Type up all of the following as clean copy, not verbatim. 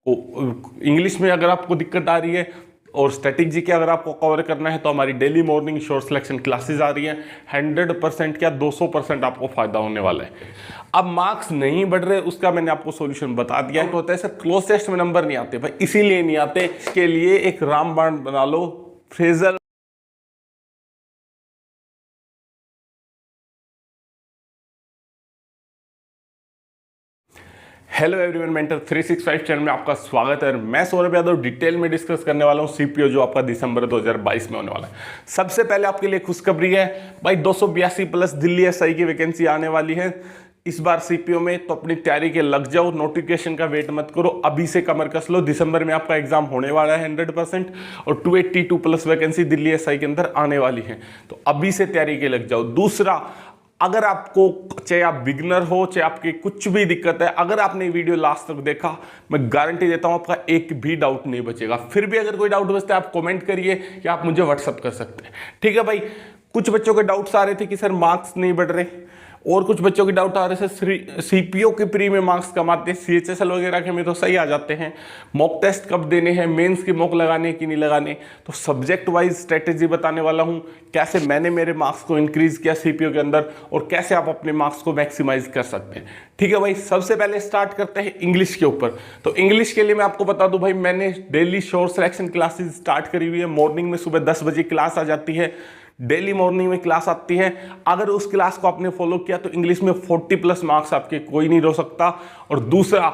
English में अगर आपको दिक्कत आ रही है और स्टैटिक जीके अगर आपको कवर करना है तो हमारी daily morning short selection classes आ रही हैं। 100% क्या 200% आपको फायदा होने वाला है। अब मार्क्स नहीं बढ़ रहे, उसका मैंने आपको सॉल्यूशन बता दिया। तो होता है सर क्लोज टेस्ट में नंबर नहीं आते भाई, इसीलिए नहीं आते। इसके लिए एक रामबाण बना लो, phrasal. Hello everyone, mentor 365 channel में आपका स्वागत है। मैं सौरभ यादव डिटेल में डिस्कस करने वाला हूं सीपीओ जो आपका दिसंबर 2022 में होने वाला है। सबसे पहले आपके लिए खुशखबरी है भाई, 282 प्लस दिल्ली एसआई की वैकेंसी आने वाली है इस बार सीपीओ में। तो अपनी तैयारी के लग जाओ, नोटिफिकेशन का वेट मत करो, अभी से कमर कस लो। दिसंबर में आपका एग्जाम होने वाला है 100% और 282 प्लस वैकेंसी दिल्ली एसआई के अंदर आने वाली है। तो अभी से तैयारी के लग जाओ। दूसरा, अगर आपको, चाहे आप बिगनर हो चाहे आपकी कुछ भी दिक्कत है, अगर आपने वीडियो लास्ट तक देखा, मैं गारंटी देता हूं आपका एक भी डाउट नहीं बचेगा। फिर भी अगर कोई डाउट बचता है आप कमेंट करिए या आप मुझे व्हाट्सअप कर सकते हैं, ठीक है भाई। कुछ बच्चों के डाउट्स आ रहे थे कि सर मार्क्स नहीं बढ़ रहे, और कुछ बच्चों के डाउट आ रहे थे सीपीओ के प्री में मार्क्स कम आते हैं, सीएचएसएल वगैरह के में तो सही आ जाते हैं, मॉक टेस्ट कब देने हैं, मेंस की मॉक लगाने कि नहीं लगाने। तो सब्जेक्ट वाइज स्ट्रेटेजी बताने वाला हूं, कैसे मैंने मेरे मार्क्स को इंक्रीज किया सीपीओ के अंदर और कैसे आप अपने मार्क्स को मैक्सिमाइज कर सकते हैं, ठीक है भाई। सबसे पहले स्टार्ट करते हैं इंग्लिश के ऊपर। तो इंग्लिश के लिए मैं आपको बता दूं भाई, मैंने daily short selection classes start करी हुई है। मॉर्निंग में सुबह 10 बजे क्लास आ जाती है, डेली मॉर्निंग में क्लास आती है। अगर उस क्लास को आपने फॉलो किया तो इंग्लिश में 40 प्लस मार्क्स आपके कोई नहीं रोक सकता। और दूसरा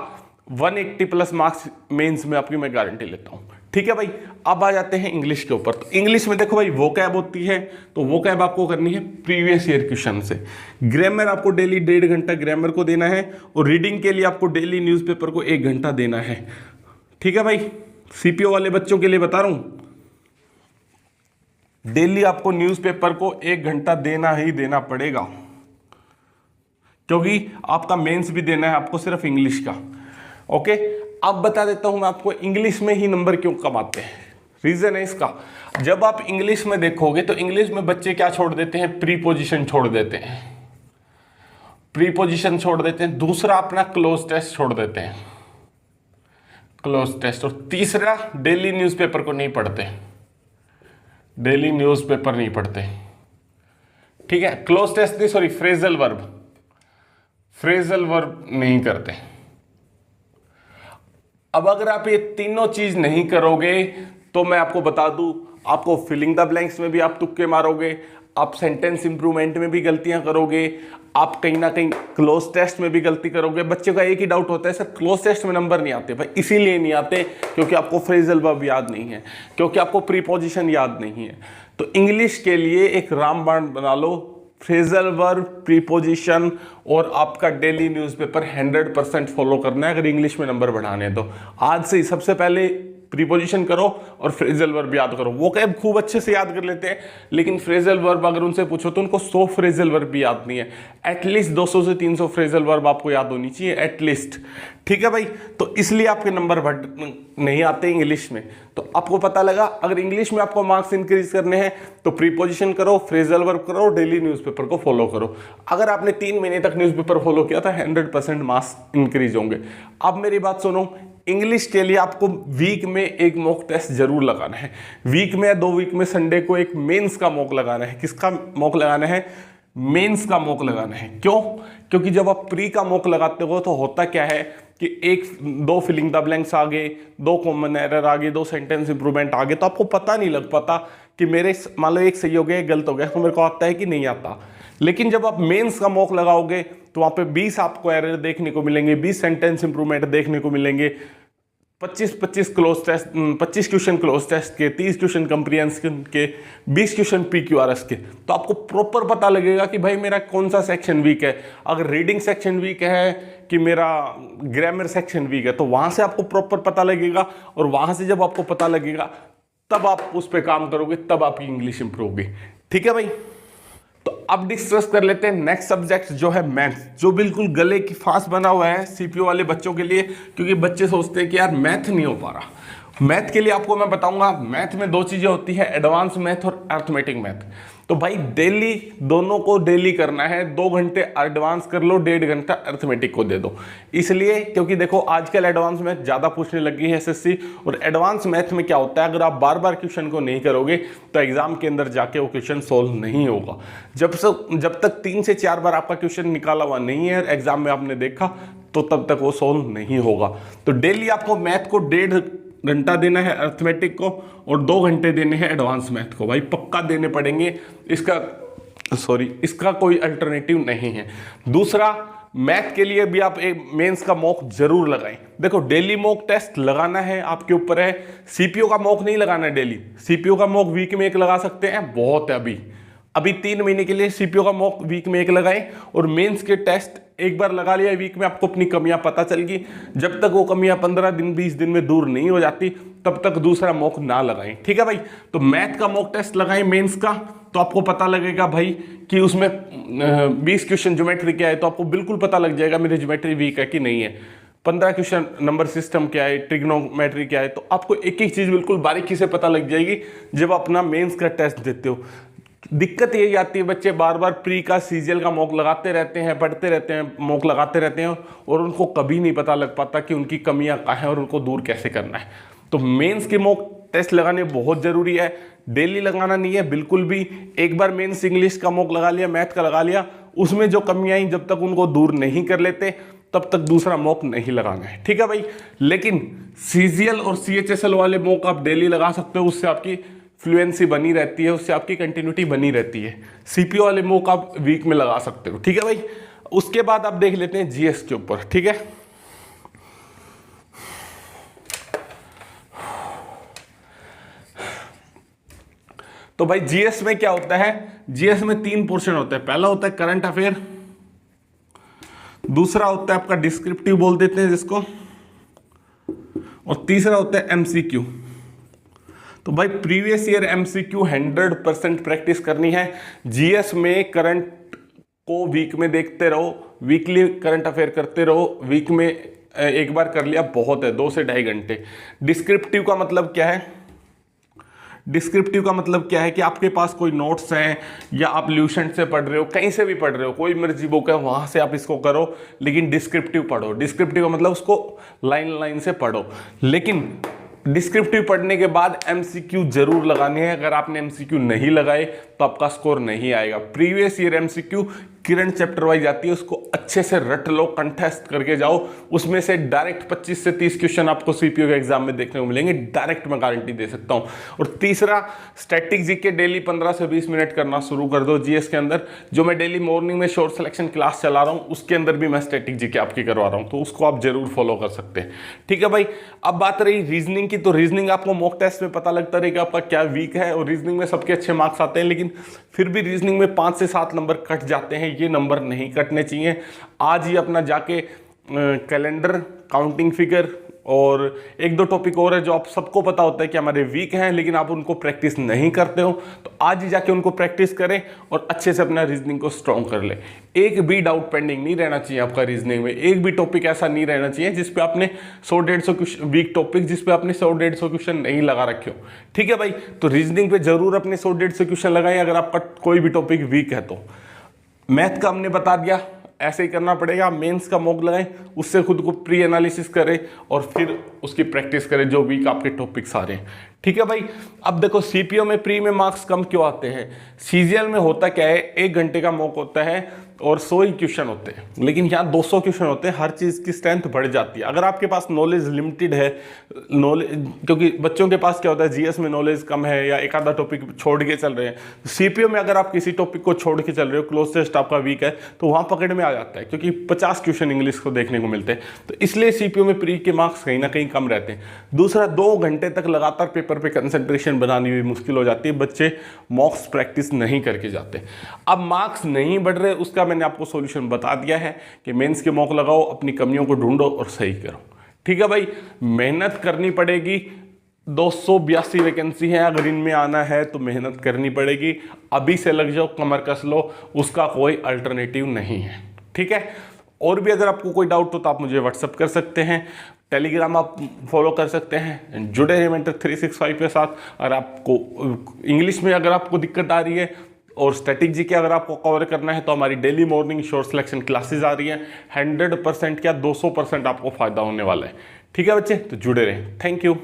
180 प्लस मार्क्स मेंस में आपकी मैं गारंटी लेता हूं, ठीक है भाई। अब आ जाते हैं इंग्लिश के ऊपर। तो इंग्लिश में देखो भाई, वोकैब होती है, तो वोकैब आपको करनी है प्रीवियस ईयर क्वेश्चन से। ग्रामर आपको डेली 1.5 घंटा ग्रामर को देना है, और रीडिंग के लिए आपको डेली न्यूज़पेपर को 1 घंटा देना है, ठीक है भाई। सीपीओ वाले बच्चों के लिए बता रहा हूं, डेली आपको न्यूज़पेपर को 1 घंटा देना ही देना पड़ेगा, क्योंकि आपका मेंस भी देना है आपको सिर्फ इंग्लिश का, ओके। अब बता देता हूं मैं आपको इंग्लिश में ही नंबर क्यों कम आते हैं। रीजन है इसका, जब आप इंग्लिश में देखोगे तो इंग्लिश में बच्चे क्या छोड़ देते हैं, प्रीपोजिशन छोड़ देते हैं, प्रीपोजिशन छोड़ देते हैं। दूसरा अपना क्लोज टेस्ट छोड़ देते हैं, क्लोज टेस्ट। और तीसरा डेली न्यूज़पेपर को नहीं पढ़ते, डेली न्यूज़पेपर नहीं पढ़ते, ठीक है। क्लोज टेस्ट नहीं, sorry, phrasal verb, phrasal verb नहीं करते। अब अगर आप ये तीनों चीज नहीं करोगे तो मैं आपको बता दूं, आपको फिलिंग द ब्लैंक्स में भी आप तुक्के मारोगे, आप सेंटेंस इंप्रूवमेंट में भी गलतियां करोगे, आप कहीं ना कहीं क्लोज टेस्ट में भी गलती करोगे। बच्चे का एक ही डाउट होता है सर क्लोज टेस्ट में नंबर नहीं आते भाई, इसीलिए नहीं आते क्योंकि आपको फ्रेजल वर्ब याद नहीं है, क्योंकि आपको प्रीपोजिशन याद नहीं है। तो इंग्लिश के लिए एक रामबाण बना लो, फ्रेजल वर्ब, प्रीपोजिशन और आपका डेली न्यूज़पेपर 100% फॉलो करना है अगर इंग्लिश में नंबर बढ़ाने हैं। तो आज से ही सबसे पहले प्रीपोजिशन करो और फ्रेजल वर्ब याद करो। वो कैब खूब अच्छे से याद कर लेते हैं, लेकिन फ्रेजल वर्ब अगर उनसे पूछो तो उनको 100 फ्रेजल वर्ब भी याद नहीं है। एटलीस्ट 200 से 300 फ्रेजल वर्ब आपको याद होनी चाहिए, एटलीस्ट, ठीक है भाई। तो इसलिए आपके नंबर बढ़ नहीं आते इंग्लिश में। तो आपको पता लगा, अगर इंग्लिश में आपको मार्क्स इंक्रीज करने हैं तो प्रीपोजिशन करो, फ्रेजल वर्ब करो, डेली न्यूज़पेपर को फॉलो करो। अगर आपने 3 महीने तक न्यूज़पेपर फॉलो किया था 100% मार्क्स इंक्रीज होंगे। अब मेरी बात सुनो, इंग्लिश के लिए आपको वीक में एक मॉक टेस्ट जरूर लगाना है, वीक में या 2 वीक में संडे को एक मेंस का मॉक लगाना है। किसका मॉक लगाना है, मेंस का मॉक लगाना है। क्यों? क्योंकि जब आप प्री का मॉक लगाते हो तो होता क्या है कि 2 फिलिंग द ब्लैंक्स आ गए, 2 कॉमन एरर आ गए, 2 सेंटेंस इंप्रूवमेंट आ गए, तो आपको पता नहीं लग पाता कि मेरे मान लो एक सही हो गया एक गलत हो गया, तो मेरे को आता है कि नहीं आता। लेकिन जब आप मेंस का मॉक लगाओगे तो वहां पे 20 आपको एरर देखने को मिलेंगे, 20 सेंटेंस इंप्रूवमेंट देखने को मिलेंगे, 25 cloze test, 25 question cloze test के, 30 क्वेश्चन कंप्रीहेंशन के, 20 क्वेश्चन PQRS के। तो आपको प्रॉपर पता लगेगा कि भाई मेरा कौन सा सेक्शन वीक है। अगर रीडिंग सेक्शन वीक है कि मेरा ग्रामर सेक्शन वीक है, तो वहां से आपको प्रॉपर पता लगेगा। और वहां से जब आपको पता लगेगा तब आप उस पर काम करोगे, तब आपकी इंग्लिश इंप्रूव होगी, ठीक है भाई। तो अब डिस्कस कर लेते हैं नेक्स्ट सब्जेक्ट जो है मैथ, जो बिल्कुल गले की फांस बना हुआ है सीपीओ वाले बच्चों के लिए, क्योंकि बच्चे सोचते हैं कि यार मैथ नहीं हो पा रहा। मैथ के लिए आपको मैं बताऊंगा, मैथ में 2 चीजें होती है, एडवांस मैथ और अर्थमेटिक मैथ। तो भाई डेली दोनों को डेली करना है, 2 घंटे एडवांस कर लो, 1.5 घंटा अर्थमेटिक को दे दो। इसलिए क्योंकि देखो आजकल एडवांस मैथ ज़्यादा पूछने लगी है एसएससी, और एडवांस मैथ में क्या होता है, अगर आप बार बार क्वेश्चन को नहीं करोगे तो एग्जाम के अंदर जाके वो क्वेश्चन सोल्व नहीं होगा। जब तक 3 से 4 बार आपका क्वेश्चन निकाला हुआ नहीं है एग्जाम में आपने देखा, तो तब तक वो सोल्व नहीं होगा। तो डेली आपको मैथ को 1.5 घंटा देना है अर्थमेटिक को, और 2 घंटे देने हैं एडवांस मैथ को। भाई पक्का देने पड़ेंगे, इसका कोई अल्टरनेटिव नहीं है। दूसरा, मैथ के लिए भी आप एक मेंस का मॉक जरूर लगाएं। देखो डेली मॉक टेस्ट लगाना है आपके ऊपर है, सीपीओ का मॉक नहीं लगाना है डेली। सीपीओ का मॉक वीक में 1 लगा सकते हैं, बहुत है। अभी 3 महीने के लिए सीपीओ का मॉक वीक में 1 लगाएं, और मेंस के टेस्ट एक बार लगा लिया वीक में, आपको अपनी कमियां पता चल गई। जब तक वो कमियां 15 दिन 20 दिन में दूर नहीं हो जाती, तब तक दूसरा मॉक ना लगाएं। ठीक है भाई, तो मैथ का मॉक टेस्ट लगाएं मेंस का, तो आपको पता लगेगा भाई कि उसमें 20 क्वेश्चन ज्योमेट्री क्या है, तो आपको बिल्कुल पता लग जाएगा मेरी ज्योमेट्री वीक है कि नहीं है। 15 क्वेश्चन नंबर सिस्टम क्या है, ट्रिग्नोमेट्री क्या है, तो आपको एक एक चीज बिल्कुल बारीकी से पता लग जाएगी जब अपना मेंस का टेस्ट देते हो। दिक्कत यही आती है, बच्चे बार बार प्री का सीजीएल का मॉक लगाते रहते हैं, पढ़ते रहते हैं, मॉक लगाते रहते हैं, और उनको कभी नहीं पता लग पाता कि उनकी कमियां कहाँ हैं और उनको दूर कैसे करना है। तो मेंस के मॉक टेस्ट लगाने बहुत जरूरी है, डेली लगाना नहीं है बिल्कुल भी। एक बार मेंस इंग्लिश का मॉक लगा लिया, मैथ का लगा लिया, उसमें जो कमियां आई जब तक उनको दूर नहीं कर लेते तब तक दूसरा मॉक नहीं लगाना है। ठीक है भाई, लेकिन सीजीएल और सीएचएसएल वाले मॉक आप डेली लगा सकते हो, उससे आपकी फ्लुएंसी बनी रहती है, उससे आपकी कंटिन्यूटी बनी रहती है। सीपीओ वाले मॉक आप वीक में लगा सकते हो। ठीक है भाई, उसके बाद आप देख लेते हैं जीएस के ऊपर। ठीक है, तो भाई जीएस में क्या होता है, जीएस में 3 पोर्शन होते हैं। पहला होता है करंट अफेयर, दूसरा होता है आपका डिस्क्रिप्टिव बोल देते हैं जिसको, और तीसरा होता है एमसीक्यू। तो भाई प्रीवियस ईयर एमसीक्यू 100% प्रैक्टिस करनी है। जीएस में करंट को वीक में देखते रहो, वीकली करंट अफेयर करते रहो, वीक में एक बार कर लिया बहुत है, 2 से 2.5 घंटे। डिस्क्रिप्टिव का मतलब क्या है, डिस्क्रिप्टिव का मतलब क्या है कि आपके पास कोई नोट्स हैं या आप ल्यूसेंट से पढ़ रहे हो, कहीं से भी पढ़ रहे हो, कोई मर्जी बुक है वहां से आप इसको करो, लेकिन डिस्क्रिप्टिव पढ़ो। डिस्क्रिप्टिव का मतलब उसको लाइन लाइन से पढ़ो, लेकिन डिस्क्रिप्टिव पढ़ने के बाद एमसीक्यू जरूर लगाने हैं। अगर आपने एमसीक्यू नहीं लगाए तो आपका स्कोर नहीं आएगा। Previous year MCQ current chapter wise आती है, उसको अच्छे से रट लो, कंटेस्ट करके जाओ, उसमें से डायरेक्ट 25 से 30 क्वेश्चन आपको सीपीओ के एग्जाम में देखने को मिलेंगे, डायरेक्ट मैं गारंटी दे सकता हूं। और तीसरा, स्टैटिक जीके डेली 15 से 20 मिनट करना शुरू कर दो जीएस के अंदर। जो मैं डेली मॉर्निंग में शॉर्ट सिलेक्शन क्लास चला रहा हूं, उसके अंदर भी मैं स्टैटिक जीके आपकी करवा रहा हूं, तो उसको आप जरूर फॉलो कर सकते हैं। ठीक है भाई, अब बात रही रीजनिंग की, तो रीजनिंग आपको मॉक टेस्ट में पता लगता रहेगा आपका क्या वीक है, और रीजनिंग में सबके अच्छे मार्क्स आते हैं, लेकिन फिर भी रीजनिंग में 5 से 7 नंबर कट जाते हैं। ये नंबर नहीं कटने चाहिए। आज ही अपना जाके कैलेंडर, काउंटिंग फिगर और 1-2 टॉपिक और है जो आप सबको पता होता है कि हमारे वीक हैं, लेकिन आप उनको प्रैक्टिस नहीं करते हो, तो आज ही जाके उनको प्रैक्टिस करें और अच्छे से अपना रीजनिंग को स्ट्रॉन्ग कर ले। एक भी डाउट पेंडिंग नहीं रहना चाहिए आपका रीजनिंग में, एक भी टॉपिक ऐसा नहीं रहना चाहिए जिसपे आपने 100-150 क्वेश्चन, वीक टॉपिक जिसपे आपने 100-150 क्वेश्चन नहीं लगा रखे हो। ठीक है भाई, तो रीजनिंग पे जरूर अपने 100-150 क्वेश्चन लगाएं अगर आपका कोई भी टॉपिक वीक है तो। मैथ का हमने बता दिया, ऐसे ही करना पड़ेगा। मेंस का मॉक लगाएं, उससे खुद को प्री एनालिसिस करें और फिर उसकी प्रैक्टिस करें जो वीक आपके टॉपिक्स आ रहे हैं। ठीक है भाई, अब देखो सीपीओ में प्री में मार्क्स कम क्यों आते हैं। सीजीएल में होता क्या है, 1 घंटे का मॉक होता है और 100 ही क्वेश्चन होते हैं, लेकिन यहाँ 200 क्वेश्चन होते हैं। हर चीज़ की स्ट्रेंथ बढ़ जाती है। अगर आपके पास नॉलेज लिमिटेड है, नॉलेज, क्योंकि बच्चों के पास क्या होता है, जीएस में नॉलेज कम है या एक आधा टॉपिक छोड़ के चल रहे हैं, सीपीओ में अगर आप किसी टॉपिक को छोड़ के चल रहे हो, क्लोज टेस्ट आपका वीक है, तो वहाँ पकड़ में आ जाता है, क्योंकि 50 क्वेश्चन इंग्लिश को देखने को मिलते हैं। तो इसलिए सीपीओ में प्री के मार्क्स कहीं ना कहीं कम रहते हैं। दूसरा, 2 घंटे तक लगातार पेपर पे कंसंट्रेशन बनानी भी मुश्किल हो जाती है, बच्चे मॉक्स प्रैक्टिस नहीं करके जाते। अब मार्क्स नहीं बढ़ रहे, उसका मैंने आपको सॉल्यूशन बता दिया है कि मेंस के मॉक लगाओ, अपनी कमियों को ढूंढो और सही करो। ठीक है भाई, मेहनत करनी पड़ेगी। 282 वैकेंसी है, अगर इनमें आना है तो मेहनत करनी पड़ेगी। अभी से लग जाओ, कमर कस लो, उसका कोई अल्टरनेटिव नहीं है। ठीक है, और भी अगर आपको कोई डाउट हो तो आप मुझे व्हाट्सअप कर सकते हैं, टेलीग्राम आप फॉलो कर सकते हैं, जुड़े रहिए मेंटर 365 के साथ। अगर आपको इंग्लिश में अगर आपको दिक्कत आ रही है, और स्टैटिक जीके अगर आपको कवर करना है तो हमारी daily morning short selection classes आ रही हैं। 100% क्या 200% आपको फायदा होने वाला है। ठीक है बच्चे, तो जुड़े रहें। Thank you.